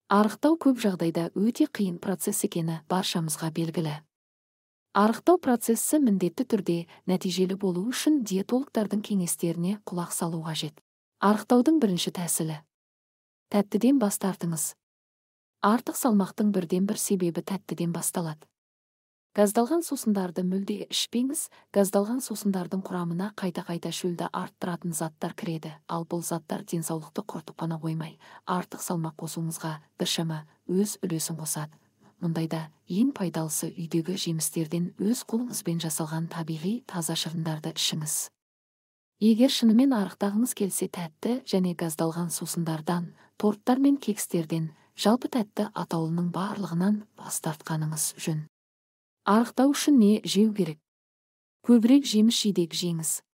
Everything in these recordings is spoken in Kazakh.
Арықтау көп жағдайда өте қиын процесс екені баршамызға белгілі. Арықтау процесі міндетті түрде нәтижелі болу үшін диетологтардың кеңестеріне құлақ салу қажет. Арықтаудың бірінші тәсілі. Тәттіден бас тартыңыз. Артық салмақтың бірден бір себебі тәттіден басталады. Газдалған сусындарды мүлде ішпеңіз, газдалған сусындардың құрамына қайта-қайта шөлді арттыратын заттар кіреді, ал бұл заттар денсаулықты құртып қана қоймай, артық салмақ қосуыңызға біршама өз үлесін қосады. Мұндайда ең пайдалысы үйдегі жемістерден өз қолыңызбен жасалған табиғи таза шырындарды ішіңіз. Егер шынымен арықтағыңыз келсе, тәтті және газдалған сусындардан, торттар мен кекстерден, жалпы тәтті атаулының барлығынан бас тартқаныңыз жөн. Арықтау үшін не жеу керек? Көбірек жеміс-жидек жеңіз.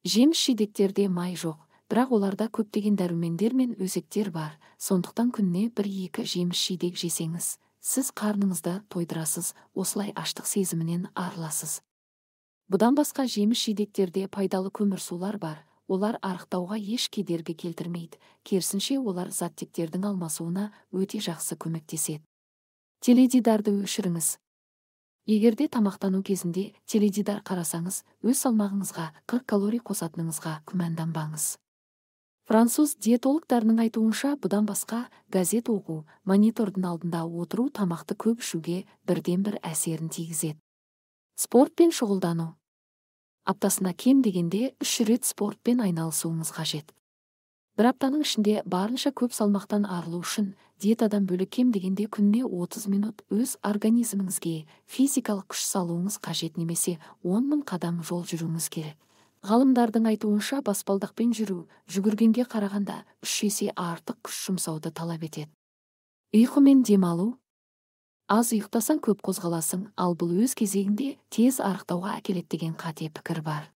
Жеміс-жидектерде май жоқ, бірақ оларда көптеген дәрумендер мен өзектер бар, сондықтан күніне 1-2 жеміс-жидек жесеңіз, сіз қарныңызды тойдырасыз, осылай аштық сезімінен арыласыз. Бұдан басқа жеміс-жидектерде пайдалы көмірсулар бар, олар арықтауға еш кедергі келтірмейді, керісінше олар заттектердің алмасуына өте жақсы көмектеседі. Теледидарды өшіріңіз. Егерде тамақтану кезінде теледидар қарасаңыз, өз салмағыңызға 40 калорий қосатыныңызға күмәнданбаңыз. Француз диетологтарының айтуынша, бұдан басқа газет оқу, монитордың алдында отыру тамақты көп ішуге бірден-бір әсерін тигізеді. Спортпен шұғылдану. Аптасына кем дегенде 3 рет спортпен айналысуыңыз қажет. Бір аптаның ішінде барынша көп салмақтан арылу үшін диетадан бөлек кем дегенде күніне 30 минут өз организміңізге физикалық күш салуыңыз қажет, немесе 10 000 қадам жол жүруіңіз керек. Ғалымдардың айтуынша, баспалдақпен жүру жүгіргенге қарағанда 3 есе артық күш жұмсауды талап етеді. Ұйқы мен демалу. Аз ұйықтасаң көп қозғаласың, ал бұл өз кезегінде тез арықтауға әкеледі деген қате пікір бар.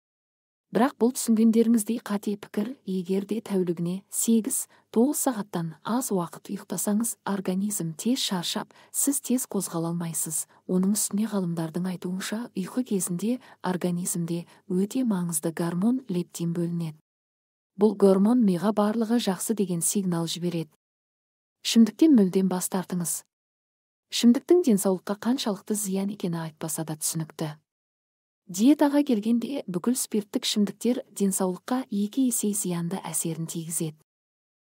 Бірақ бұл түсінгендеріңіздей қате пікір, егерде тәулігіне 8-9 сағаттан аз уақыт ұйықтасаңыз, организм тез шаршап, сіз тез қозғала алмайсыз. Оның үстіне ғалымдардың айтуынша, ұйқы кезінде организмде өте маңызды гормон лептин бөлінеді. Бұл гормон миға барлығы жақсы деген сигнал жібереді. Ішімдіктен мүлдем бас тартыңыз. Ішімдіктің денсаулыққа қаншалықты зиян екені айтпаса да түсінікті. Диетаға келгенде бүкіл спирттік ішімдіктер денсаулыққа 2 есе зиянды әсерін тигізеді.